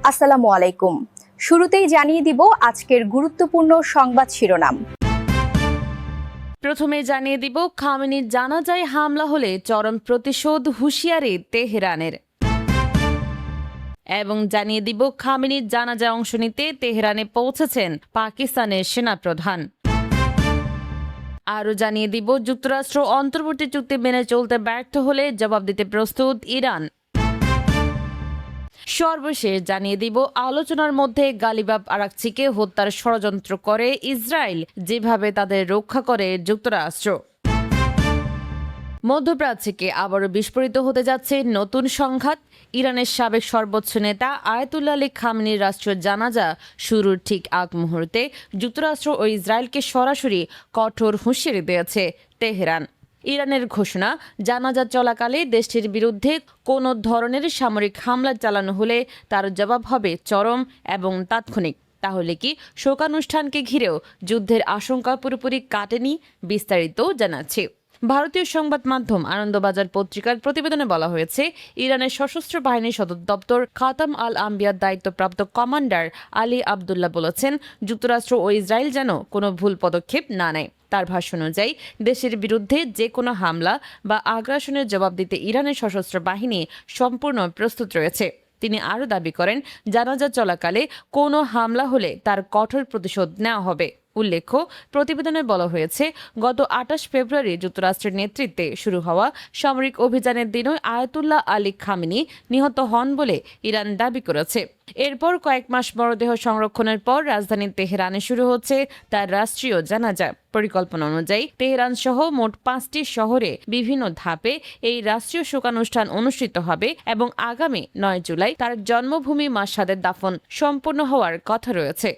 আসসালামু আলাইকুম। শুরুতেই জানিয়ে দিব আজকের গুরুত্বপূর্ণ সংবাদ শিরোনাম। প্রথমে জানিয়ে দিব খামেনির জানাজায় হামলা হলে চরম প্রতিশোধ হুঁশিয়ারি তেহরানের। এবং জানিয়ে দিব খামেনির জানাজায় অংশ নিতে তেহরানে পৌঁছেছেন পাকিস্তানের সেনাপ্রধান। আরও জানিয়ে দিব যুক্তরাষ্ট্র অন্তর্বর্তী চুক্তি মেনে চলতে ব্যর্থ হলে জবাব দিতে প্রস্তুত ইরান। সর্বশেষ জানিয়ে দিব আলোচনার মধ্যে গালিবাব আরাকচিকে হত্যার ষড়যন্ত্র করে ইসরায়েল, যেভাবে তাদের রক্ষা করে যুক্তরাষ্ট্র। মধ্যপ্রাচ্যকে আবারও বিস্ফোরিত হতে যাচ্ছে নতুন সংঘাত। ইরানের সাবেক সর্বোচ্চ নেতা আয়াতুল্লাহ আলী খামেনির রাষ্ট্রীয় জানাজা শুরুর ঠিক আগ মুহূর্তে যুক্তরাষ্ট্র ও ইসরায়েলকে সরাসরি কঠোর হুঁশিয়ারি দিয়েছে তেহরান। ইরানের ঘোষণা, জানাজা চলাকালে দেশটির বিরুদ্ধে কোনো ধরনের সামরিক হামলা চালানো হলে তার জবাব হবে চরম এবং তাৎক্ষণিক। তাহলে কি শোকানুষ্ঠানকে ঘিরেও যুদ্ধের আশঙ্কা পুরোপুরি কাটেনি? বিস্তারিত জানাচ্ছি। ভারতীয় সংবাদ মাধ্যম আনন্দবাজার পত্রিকার প্রতিবেদনে বলা হয়েছে, ইরানের সশস্ত্র বাহিনীর সদর দপ্তর খাতাম আল আম্বিয়ার দায়িত্বপ্রাপ্ত কমান্ডার আলী আবদুল্লাহ বলেছেন, যুক্তরাষ্ট্র ও ইসরায়েল যেন কোনো ভুল পদক্ষেপ না নেয়। তার ভাষ্য অনুযায়ী দেশের বিরুদ্ধে যে কোনো হামলা বা আগ্রাসনের জবাব দিতে ইরানের সশস্ত্র বাহিনী সম্পূর্ণ প্রস্তুত রয়েছে। তিনি আরও দাবি করেন, জানাজা চলাকালে কোনো হামলা হলে তার কঠোর প্রতিশোধ নেওয়া হবে। উল্লেখ্য, প্রতিবেদনে বলা হয়েছে, গত ২৮ ফেব্রুয়ারি যুক্তরাষ্ট্রের নেতৃত্বে শুরু হওয়া সামরিক অভিযানের দিনই আয়াতুল্লাহ আলী খামেনি নিহত হন বলে ইরান দাবি করেছে। এরপর কয়েক মাস মরদেহ সংরক্ষণের পর রাজধানী তেহরানে শুরু হচ্ছে তার রাষ্ট্রীয় জানাজা। পরিকল্পনা অনুযায়ী তেহরান সহ মোট ৫টি শহরে বিভিন্ন ধাপে এই রাষ্ট্রীয় শোকানুষ্ঠান অনুষ্ঠিত হবে এবং আগামী ৯ জুলাই তার জন্মভূমি মাশহাদে দাফন সম্পূর্ণ হওয়ার কথা রয়েছে।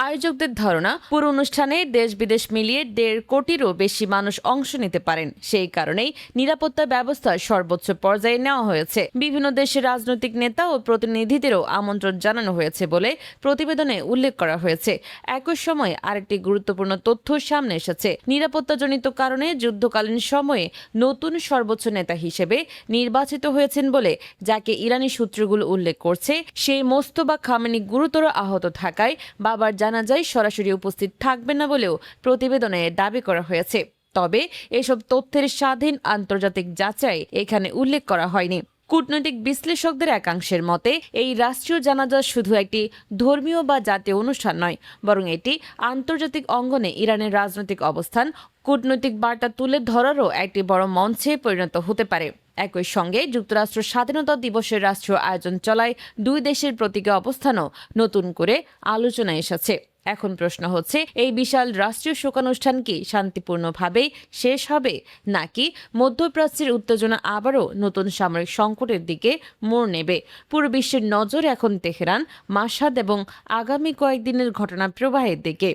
আয়োজকদের ধারণা, পুরো অনুষ্ঠানে দেশ বিদেশ মিলিয়ে ১.৫ কোটিরও বেশি মানুষ অংশ নিতে পারেন। সেই কারণেই নিরাপত্তা ব্যবস্থা সর্বোচ্চ পর্যায়ে নেওয়া হয়েছে। বিভিন্ন দেশের রাজনৈতিক নেতা ও প্রতিনিধিদেরও আমন্ত্রণ জানানো হয়েছে বলে প্রতিবেদনে উল্লেখ করা হয়েছে। একই সময়ে আরেকটি গুরুত্বপূর্ণ তথ্য সামনে এসেছে। নিরাপত্তাজনিত কারণে যুদ্ধকালীন সময়ে নতুন সর্বোচ্চ নেতা হিসেবে নির্বাচিত হয়েছেন বলে যাকে ইরানি সূত্রগুলো উল্লেখ করছে, সেই মোস্তফা খামেনি গুরুতর আহত থাকায় বাবার জানাজায় সরাসরি উপস্থিত থাকবে না বলেও প্রতিবেদনে দাবি করা হয়েছে। তবে এসব তথ্যের স্বাধীন আন্তর্জাতিক যাচাই এখানে উল্লেখ করা হয়নি। কূটনৈতিক বিশ্লেষকদের একাংশের মতে, এই রাষ্ট্রীয় জানাজা শুধু একটি ধর্মীয় বা জাতীয় অনুষ্ঠান নয়, বরং এটি আন্তর্জাতিক অঙ্গনে ইরানের রাজনৈতিক অবস্থান, কূটনৈতিক বার্তা তুলে ধরারও একটি বড় মঞ্চে পরিণত হতে পারে। একই সঙ্গে যুক্তরাষ্ট্র স্বাধীনতা দিবসের রাষ্ট্রীয় আয়োজন চলায় দুই দেশের প্রতীকী অবস্থানও নতুন করে আলোচনায় এসেছে। এখন প্রশ্ন হচ্ছে, এই বিশাল রাষ্ট্রীয় শোকানুষ্ঠান কি শান্তিপূর্ণভাবেই শেষ হবে, নাকি মধ্যপ্রাচ্যের উত্তেজনা আবারও নতুন সামরিক সংকটের দিকে মোড় নেবে? পুরো বিশ্বের নজর এখন তেহরান, মাশহাদ এবং আগামী কয়েকদিনের ঘটনা প্রবাহের দিকে।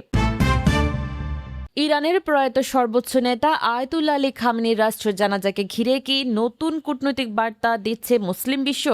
ইরানের প্রয়াত সর্বোচ্চ নেতা আয়াতুল্লাহ আলী খামেনির রাষ্ট্রীয় জানাজাকে ঘিরে কি নতুন কূটনৈতিক বার্তা দিচ্ছে মুসলিম বিশ্ব?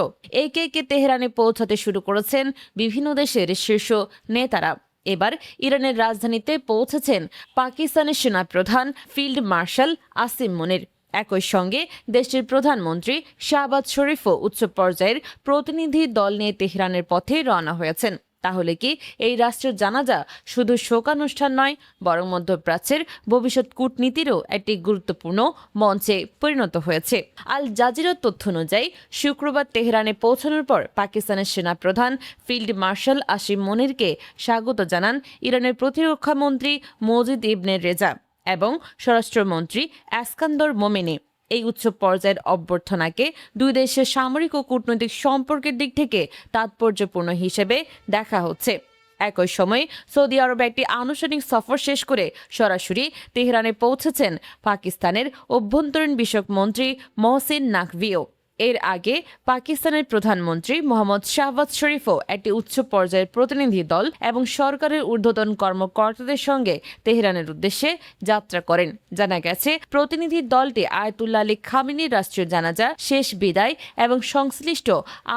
একে একে তেহরানে পৌঁছাতে শুরু করেছেন বিভিন্ন দেশের শীর্ষ নেতারা। এবার ইরানের রাজধানীতে পৌঁছেছেন পাকিস্তানের সেনাপ্রধান ফিল্ড মার্শাল আসিম মুনির। একই সঙ্গে দেশটির প্রধানমন্ত্রী শাহবাজ শরীফও উচ্চ পর্যায়ের প্রতিনিধি দল নিয়ে তেহরানের পথে রওনা হয়েছেন। তাহলে কি এই রাষ্ট্রীয় জানাজা শুধু শোকানুষ্ঠান নয়, বরং মধ্যপ্রাচ্যের ভবিষ্যৎ কূটনীতিরও একটি গুরুত্বপূর্ণ মঞ্চে পরিণত হয়েছে? আল জাজিরার তথ্য অনুযায়ী শুক্রবার তেহরানে পৌঁছানোর পর পাকিস্তানের সেনাপ্রধান ফিল্ড মার্শাল আসিম মুনিরকে স্বাগত জানান ইরানের প্রতিরক্ষা মন্ত্রী মজিদ ইবনে রেজা এবং স্বরাষ্ট্রমন্ত্রী এসকান্দর মোমেনি। এই উচ্চ পর্যায়ের অভ্যর্থনাকে দুই দেশের সামরিক ও কূটনৈতিক সম্পর্কের দিক থেকে তাৎপর্যপূর্ণ হিসেবে দেখা হচ্ছে। একই সময় সৌদি আরবে একটি আনুষ্ঠানিক সফর শেষ করে সরাসরি তেহরানে পৌঁছেছেন পাকিস্তানের অভ্যন্তরীণ বিষয়ক মন্ত্রী মহসিন নাকভিও। এর আগে পাকিস্তানের প্রধানমন্ত্রী মোহাম্মদ শাহবাজ শরীফও একটি উচ্চ পর্যায়ের প্রতিনিধি দল এবং সরকারের ঊর্ধ্বতন কর্মকর্তাদের সঙ্গে তেহরানের উদ্দেশ্যে যাত্রা করেন। জানা গেছে, প্রতিনিধি দলটি আয়াতুল্লাহ আলী খামেনির রাষ্ট্রীয় জানাজা, শেষ বিদায় এবং সংশ্লিষ্ট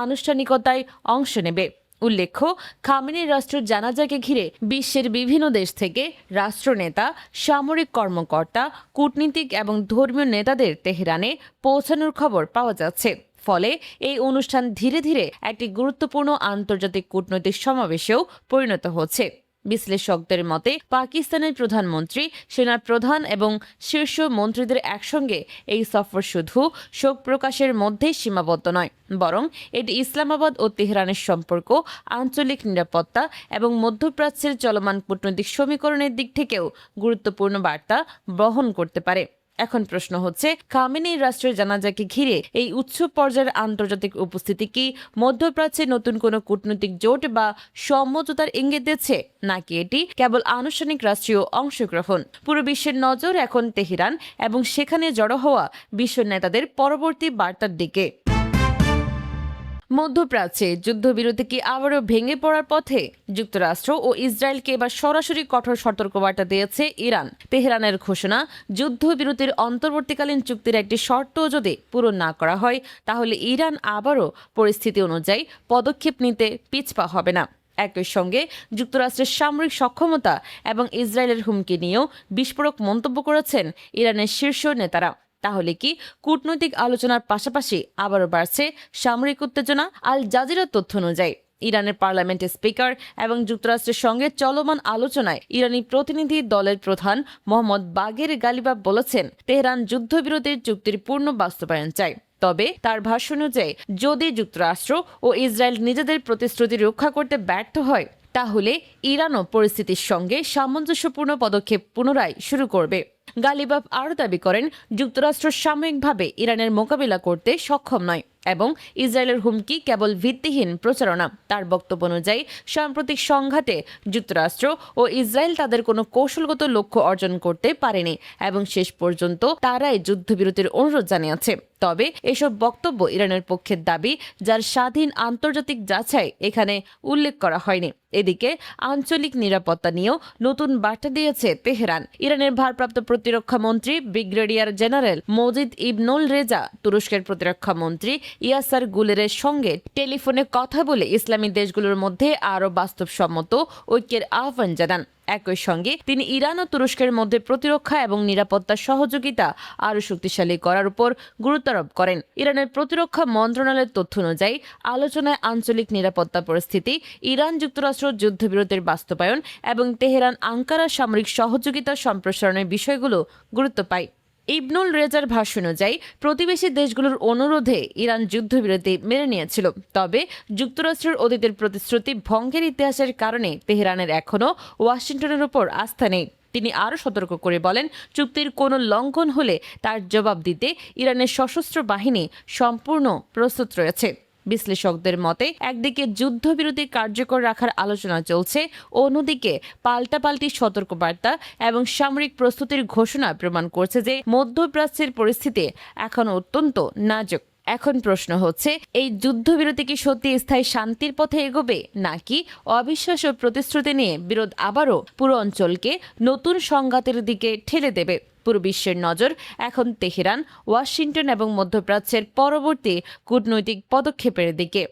আনুষ্ঠানিকতায় অংশ নেবে। উল্লেখ্য, খামেনির রাষ্ট্রীয় জানাজাকে ঘিরে বিশ্বের বিভিন্ন দেশ থেকে রাষ্ট্রনেতা, সামরিক কর্মকর্তা, কূটনীতিক এবং ধর্মীয় নেতাদের তেহরানে পৌঁছানোর খবর পাওয়া যাচ্ছে। ফলে এই অনুষ্ঠান ধীরে ধীরে একটি গুরুত্বপূর্ণ আন্তর্জাতিক কূটনৈতিক সমাবেশেও পরিণত হচ্ছে। বিশ্লেষকদের মতে পাকিস্তানের প্রধানমন্ত্রী, সেনা প্রধান এবং শীর্ষ মন্ত্রীদের একসঙ্গে এই সফর শুধু শোক প্রকাশের মধ্যেই সীমাবদ্ধ নয়, বরং এটি ইসলামাবাদ ও তেহরানের সম্পর্ক, আঞ্চলিক নিরাপত্তা এবং মধ্যপ্রাচ্যের চলমান কূটনৈতিক সমীকরণের দিক থেকেও গুরুত্বপূর্ণ বার্তা বহন করতে পারে। এখন প্রশ্ন হচ্ছে, খামেনেইর রাষ্ট্রের জানাজাকে ঘিরে এই উচ্চ পর্যায়ের আন্তর্জাতিক উপস্থিতি কি মধ্যপ্রাচ্যে নতুন কোনো কূটনৈতিক জোট বা সমঝোতার ইঙ্গিত দিচ্ছে, নাকি এটি কেবল আনুষ্ঠানিক রাষ্ট্রীয় অংশগ্রহণ? পুরো বিশ্বের নজর এখন তেহরান এবং সেখানে জড়ো হওয়া বিশ্ব নেতাদের পরবর্তী বার্তার দিকে। মধ্যপ্রাচ্যে যুদ্ধবিরতি কি আবারও ভেঙে পড়ার পথে? যুক্তরাষ্ট্র ও ইসরায়েলকে এবার সরাসরি কঠোর সতর্কবার্তা দিয়েছে ইরান। তেহরানের ঘোষণা, যুদ্ধবিরতির অন্তর্বর্তীকালীন চুক্তির একটি শর্ত যদি পূরণ না করা হয়, তাহলে ইরান আবারও পরিস্থিতি অনুযায়ী পদক্ষেপ নিতে পিছপা হবে না। একই সঙ্গে যুক্তরাষ্ট্রের সামরিক সক্ষমতা এবং ইসরায়েলের হুমকি নিয়েও বিস্ফোরক মন্তব্য করেছেন ইরানের শীর্ষ নেতারা। তাহলে কি কূটনৈতিক আলোচনার পাশাপাশি আবারও বাড়ছে সামরিক উত্তেজনা? আল জাজিরার তথ্য অনুযায়ী ইরানের পার্লামেন্টের স্পিকার এবং যুক্তরাষ্ট্রের সঙ্গে চলমান আলোচনায় ইরানি প্রতিনিধি দলের প্রধান মোহাম্মদ বাগের গালিবাব বলেছেন, তেহরান যুদ্ধবিরতির চুক্তির পূর্ণ বাস্তবায়ন চায়। তবে তার ভাষ্য অনুযায়ী যদি যুক্তরাষ্ট্র ও ইসরায়েল নিজেদের প্রতিশ্রুতি রক্ষা করতে ব্যর্থ হয়, তাহলে ইরানও পরিস্থিতির সঙ্গে সামঞ্জস্যপূর্ণ পদক্ষেপ পুনরায় শুরু করবে। গালিবাব আরও দাবি করেন, যুক্তরাষ্ট্র সাময়িকভাবে ইরানের মোকাবিলা করতে সক্ষম নয় এবং ইসরায়েলের হুমকি কেবল ভিত্তিহীন প্রচারণা। তার বক্তব্য অনুযায়ী সাম্প্রতিক সংঘাতে যুক্তরাষ্ট্র ও ইসরায়েল তাদের কোনো কৌশলগত লক্ষ্য অর্জন করতে পারেনি এবং শেষ পর্যন্ত তারাই যুদ্ধবিরতির অনুরোধ জানিয়েছে। তবে এসব বক্তব্য ইরানের পক্ষের দাবি, যার স্বাধীন আন্তর্জাতিক যাচাই এখানে উল্লেখ করা হয়নি। এদিকে আঞ্চলিক নিরাপত্তা নিয়েও নতুন বার্তা দিয়েছে তেহরান। ইরানের ভারপ্রাপ্ত প্রতিরক্ষা মন্ত্রী ব্রিগেডিয়ার জেনারেল মজিদ ইবনুল রেজা তুরস্কের প্রতিরক্ষা মন্ত্রী ইয়াসার গুলেরের সঙ্গে টেলিফোনে কথা বলে ইসলামী দেশগুলোর মধ্যে আরও বাস্তবসম্মত ঐক্যের আহ্বান জানান। একই সঙ্গে তিনি ইরান ও তুরস্কের মধ্যে প্রতিরক্ষা এবং নিরাপত্তা সহযোগিতা আরও শক্তিশালী করার উপর গুরুত্ব আরোপ করেন। ইরানের প্রতিরক্ষা মন্ত্রণালয়ের তথ্য অনুযায়ী আলোচনায় আঞ্চলিক নিরাপত্তা পরিস্থিতি, ইরান যুক্তরাষ্ট্র যুদ্ধবিরতির বাস্তবায়ন এবং তেহরান আঙ্কারা সামরিক সহযোগিতা সম্প্রসারণের বিষয়গুলো গুরুত্ব পায়। ইবনুল রেজার ভাষ্য অনুযায়ী প্রতিবেশী দেশগুলোর অনুরোধে ইরান যুদ্ধবিরতি মেনে নিয়েছিল, তবে যুক্তরাষ্ট্রের অতীতের প্রতিশ্রুতি ভঙ্গের ইতিহাসের কারণে তেহরানের এখনও ওয়াশিংটনের উপর আস্থা নেই। তিনি আরও সতর্ক করে বলেন, চুক্তির কোনো লঙ্ঘন হলে তার জবাব দিতে ইরানের সশস্ত্র বাহিনী সম্পূর্ণ প্রস্তুত রয়েছে। বিশ্লেষকদের মতে একদিকে যুদ্ধবিরতি কার্যকর রাখার আলোচনা চলছে, অন্যদিকে পাল্টাপাল্টি সতর্কবার্তা এবং সামরিক প্রস্তুতির ঘোষণা প্রমাণ করছে যে মধ্যপ্রাচ্যের পরিস্থিতি এখন অত্যন্ত নাজুক। এখন প্রশ্ন হচ্ছে, এই যুদ্ধবিরতি কি সত্যি স্থায়ী শান্তির পথে এগোবে, নাকি অবিশ্বাস ও প্রতিশ্রুতি নিয়ে বিরোধ আবারও পুরো অঞ্চলকে নতুন সংঘাতের দিকে ঠেলে দেবে? পুরো বিশ্বের নজর এখন তেহরান, ওয়াশিংটন এবং মধ্যপ্রাচ্যের পরবর্তী কূটনৈতিক পদক্ষেপের দিকে।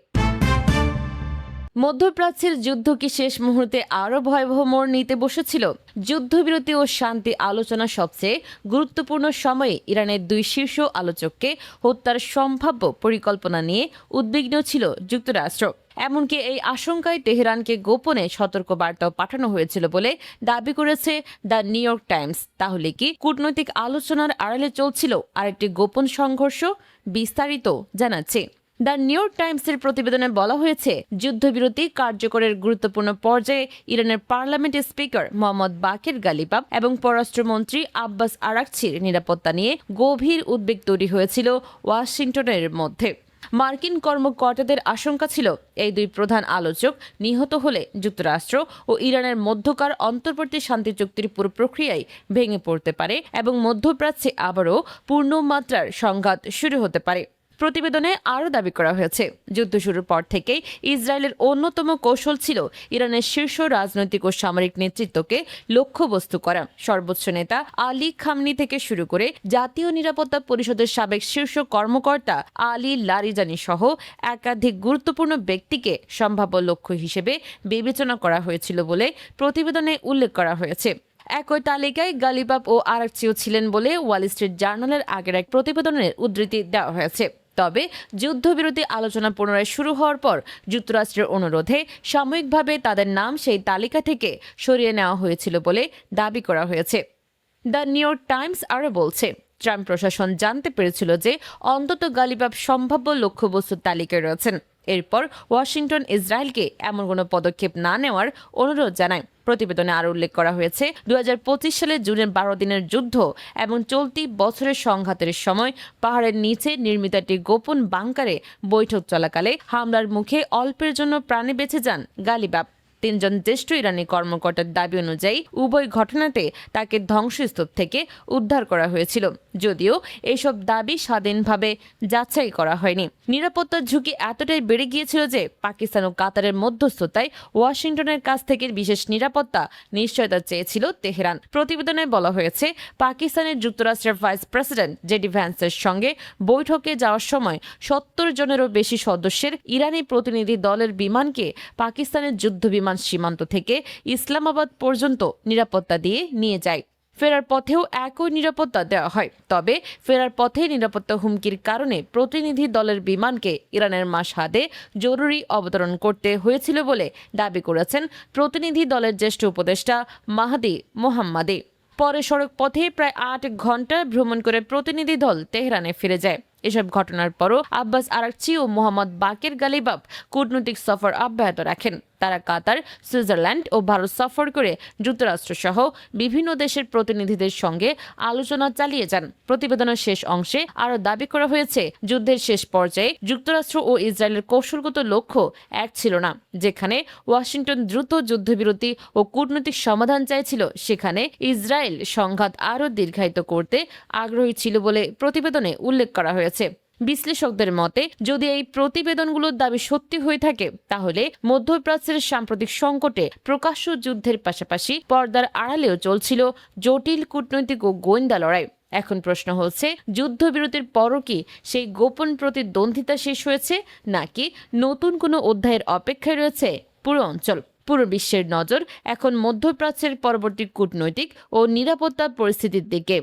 মধ্যপ্রাচ্যের যুদ্ধ কি শেষ মুহূর্তে আরও ভয়াবহ মোড় নিতে বসেছিল? যুদ্ধবিরতি ও শান্তি আলোচনা সবচেয়ে গুরুত্বপূর্ণ সময়ে ইরানের দুই শীর্ষ আলোচককে হত্যার সম্ভাব্য পরিকল্পনা নিয়ে উদ্বিগ্ন ছিল যুক্তরাষ্ট্র। এমনকি এই আশঙ্কায় তেহরানকে গোপনে সতর্কবার্তাও পাঠানো হয়েছিল বলে দাবি করেছে দ্য নিউ ইয়র্ক টাইমস। তাহলে কি কূটনৈতিক আলোচনার আড়ালে চলছিল আরেকটি গোপন সংঘর্ষ? বিস্তারিত জানাচ্ছে। দ্য নিউ ইয়র্ক টাইমসের প্রতিবেদনে বলা হয়েছে, যুদ্ধবিরতি কার্যকরের গুরুত্বপূর্ণ পর্যায়ে ইরানের পার্লামেন্টের স্পিকার মোহাম্মদ বাকের গালিবাব এবং পররাষ্ট্রমন্ত্রী আব্বাস আরাকচির নিরাপত্তা নিয়ে গভীর উদ্বেগ তৈরি হয়েছিল ওয়াশিংটনের মধ্যে। মার্কিন কর্মকর্তাদের আশঙ্কা ছিল এই দুই প্রধান আলোচক নিহত হলে যুক্তরাষ্ট্র ও ইরানের মধ্যকার অন্তর্বর্তী শান্তি চুক্তির পুরো প্রক্রিয়ায় ভেঙে পড়তে পারে এবং মধ্যপ্রাচ্যে আবারও পূর্ণমাত্রার সংঘাত শুরু হতে পারে। প্রতিবেদনে আরও দাবি করা হয়েছে, যুদ্ধ শুরুর পর থেকেই ইসরায়েলের অন্যতম কৌশল ছিল ইরানের শীর্ষ রাজনৈতিক ও সামরিক নেতৃত্বকে লক্ষ্যবস্তু করা। সর্বোচ্চ নেতা আলী খামনি থেকে শুরু করে জাতীয় নিরাপত্তা পরিষদের সাবেক শীর্ষ কর্মকর্তা আলী লারিজানি সহ একাধিক গুরুত্বপূর্ণ ব্যক্তিকে সম্ভাব্য লক্ষ্য হিসেবে বিবেচনা করা হয়েছিল বলে প্রতিবেদনে উল্লেখ করা হয়েছে। একই তালিকায় গালিবাব ও আরাকচিও ছিলেন বলে ওয়াল স্ট্রিট জার্নালের আগের এক প্রতিবেদনের উদ্ধৃতি দেওয়া হয়েছে। তবে যুদ্ধবিরতি আলোচনা পুনরায় শুরু হওয়ার পর যুক্তরাষ্ট্রের অনুরোধে সাময়িকভাবে তাদের নাম সেই তালিকা থেকে সরিয়ে নেওয়া হয়েছিল বলে দাবি করা হয়েছে। দ্য নিউ ইয়র্ক টাইমস আরও বলছে, ট্রাম্প প্রশাসন জানতে পেরেছিল যে অন্তত গালিবাফ সম্ভাব্য লক্ষ্যবস্তুর তালিকায় রয়েছেন। এরপর ওয়াশিংটন ইসরায়েলকে এমন কোনো পদক্ষেপ না নেওয়ার অনুরোধ জানায়। প্রতিবেদনে আরও উল্লেখ করা হয়েছে, 2025 সালে জুনের 12 দিনের যুদ্ধ এবং চলতি বছরের সংঘাতের সময় পাহাড়ের নিচে নির্মিত একটি গোপন বাংকারে বৈঠক চলাকালে হামলার মুখে অল্পের জন্য প্রাণে বেঁচে যান গালিবাফ। 3 জন জ্যেষ্ঠ ইরানি কর্মকর্তার দাবি অনুযায়ী উভয় ঘটনাতে তাকে ধ্বংসস্তূপ থেকে উদ্ধার করা হয়েছিল, যদিও এসব দাবি স্বাধীনভাবে যাচাই করা হয়নি। নিরাপত্তার ঝুঁকি এতটাই বেড়ে গিয়েছিল যে পাকিস্তান ও কাতারের মধ্যস্থতায় ওয়াশিংটনের কাছ থেকে বিশেষ নিরাপত্তা নিশ্চয়তা চেয়েছিল তেহরান। প্রতিবেদনে বলা হয়েছে, পাকিস্তানের যুক্তরাষ্ট্রের ভাইস প্রেসিডেন্ট জেডি ভ্যান্সের সঙ্গে বৈঠকে যাওয়ার সময় 70 জনেরও বেশি সদস্যের ইরানি প্রতিনিধি দলের বিমানকে পাকিস্তানের যুদ্ধ বিমান সীমান্ত থেকে ইসলামাবাদ পর্যন্ত নিরাপত্তা দিয়ে নিয়ে যায়। ফেরার পথেও একই নিরাপত্তা দেওয়া হয়। তবে ফেরার পথে নিরাপত্তা হুমকির কারণে প্রতিনিধি দলের বিমানকে ইরানের মাশহাদে জরুরি অবতরণ করতে হয়েছিল বলে দাবি করেছেন প্রতিনিধি দলের জ্যেষ্ঠ উপদেষ্টা মাহদি মোহাম্মদি। পরে সড়ক পথে প্রায় 8 ঘন্টা ভ্রমণ করে প্রতিনিধি দল তেহরানে ফিরে যায়। এসব ঘটনার পরও আব্বাস আরাকচি ও মোহাম্মদ বাকের গালিবাফ কূটনৈতিক সফর অব্যাহত রাখেন। তারা কাতার, সুইজারল্যান্ড ও ভারত সফর করে যুক্তরাষ্ট্র সহ বিভিন্ন দেশের প্রতিনিধিদের সঙ্গে আলোচনা চালিয়ে যান। প্রতিবেদনের শেষ অংশে আরও দাবি করা হয়েছে, যুদ্ধের শেষ পর্যায়ে যুক্তরাষ্ট্র ও ইসরায়েলের কৌশলগত লক্ষ্য এক ছিল না। যেখানে ওয়াশিংটন দ্রুত যুদ্ধবিরতি ও কূটনৈতিক সমাধান চাইছিল, সেখানে ইসরায়েল সংঘাত আরও দীর্ঘায়িত করতে আগ্রহী ছিল বলে প্রতিবেদনে উল্লেখ করা হয়েছে। বিশ্লেষকদের মতে, যদি এই প্রতিবেদনগুলোর দাবি সত্যি হয়ে থাকে, তাহলে মধ্যপ্রাচ্যের সাম্প্রতিক সংকটে প্রকাশ্য যুদ্ধের পাশাপাশি পর্দার আড়ালেও চলছিল জটিল কূটনৈতিক ও গোয়েন্দা লড়াই। এখন প্রশ্ন হচ্ছে, যুদ্ধবিরতির পরও কি সেই গোপন প্রতিদ্বন্দ্বিতা শেষ হয়েছে, নাকি নতুন কোনো অধ্যায়ের অপেক্ষায় রয়েছে পুরো অঞ্চল? পুরো বিশ্বের নজর এখন মধ্যপ্রাচ্যের পরবর্তী কূটনৈতিক ও নিরাপত্তা পরিস্থিতির দিকে।